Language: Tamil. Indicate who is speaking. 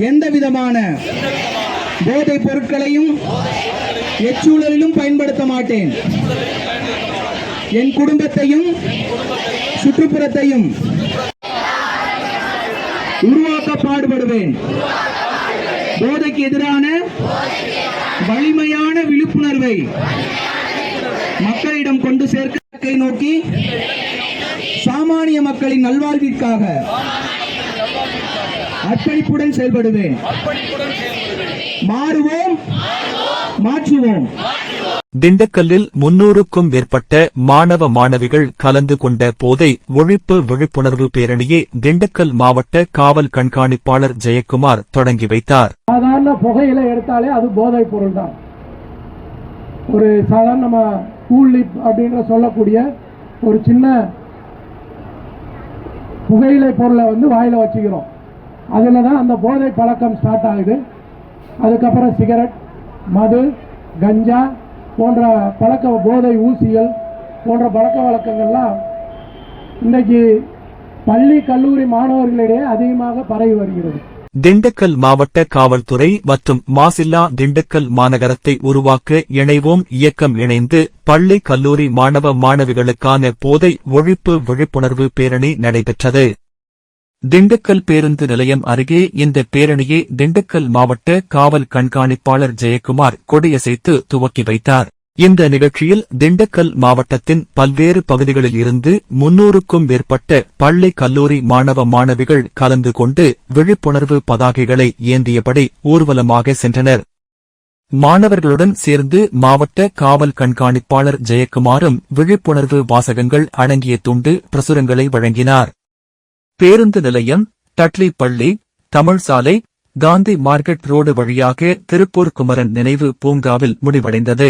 Speaker 1: எந்த விதமான போதைப் பொருட்களையும் எச்சூழலிலும் பயன்படுத்த மாட்டேன். என் குடும்பத்தையும் சுற்றுப்புறத்தையும் உருவாக்க பாடுபடுவேன். போதைக்கு எதிரான வலிமையான விழிப்புணர்வை மக்களிடம் கொண்டு சேர்க்க நோக்கி சாமானிய மக்களின் நல்வாழ்விற்காக அர்ப்பணிப்புடன் செயல்படுவேன். மாறுவோம், மாற்றுவோம்.
Speaker 2: திண்டுக்கல்லில் 300க்கும் மேற்பட்ட மாணவ மாணவிகள் கலந்து கொண்ட போதை ஒழிப்பு விழிப்புணர்வு பேரணியை திண்டுக்கல் மாவட்ட காவல் கண்காணிப்பாளர் ஜெயக்குமார் தொடங்கி வைத்தார்.
Speaker 3: சாதாரண புகையில எடுத்தாலே அது போதைப் பொருள் தான். ஒரு சாதாரண கூலிப் அப்படின்ற சொல்லக்கூடிய ஒரு சின்ன புகையிலை பொருளை வாயில வச்சுக்கிறோம். அதில் தான் அந்த போதை பழக்கம் ஸ்டார்ட் ஆகுது. அதுக்கப்புறம் சிகரெட், மது, கஞ்சா போன்ற பழக்க போதை ஊசிகள் போன்ற பழக்க வழக்கங்கள்லாம் இன்றைக்கு பள்ளி கல்லூரி மாணவர்களிடையே அதிகமாக பரவி வருகிறது.
Speaker 2: திண்டுக்கல் மாவட்ட காவல்துறை மற்றும் மாசில்லா திண்டுக்கல் மாநகரத்தை உருவாக்க இணைவோம் இயக்கம் இணைந்து பள்ளி கல்லூரி மாணவ மாணவிகளுக்கான போதை ஒழிப்பு விழிப்புணர்வு பேரணி நடைபெற்றது. திண்டுக்கல் பேருந்து நிலையம் அருகே இந்த பேரணியை திண்டுக்கல் மாவட்ட காவல் கண்காணிப்பாளர் ஜெயக்குமார் கொடியசைத்து துவக்கி வைத்தார். இந்த நிகழ்ச்சியில் திண்டுக்கல் மாவட்டத்தின் பல்வேறு பகுதிகளில் இருந்து 300க்கும் மேற்பட்ட பள்ளி கல்லூரி மாணவ மாணவிகள் கலந்து கொண்டு விழிப்புணர்வு பதாகைகளை ஏந்தியபடி ஊர்வலமாக சென்றனர். மாணவர்களுடன் சேர்ந்து மாவட்ட காவல் கண்காணிப்பாளர் ஜெயக்குமாரும் விழிப்புணர்வு வாசகங்கள் அடங்கிய துண்டு பிரசுரங்களை வழங்கினார். பேருந்து நிலையம், தட்லி பள்ளி, தமிழ் சாலை, காந்தி மார்க்கெட் ரோடு வழியாக திருப்பூர் குமரன் நினைவு பூங்காவில் முடிவடைந்தது.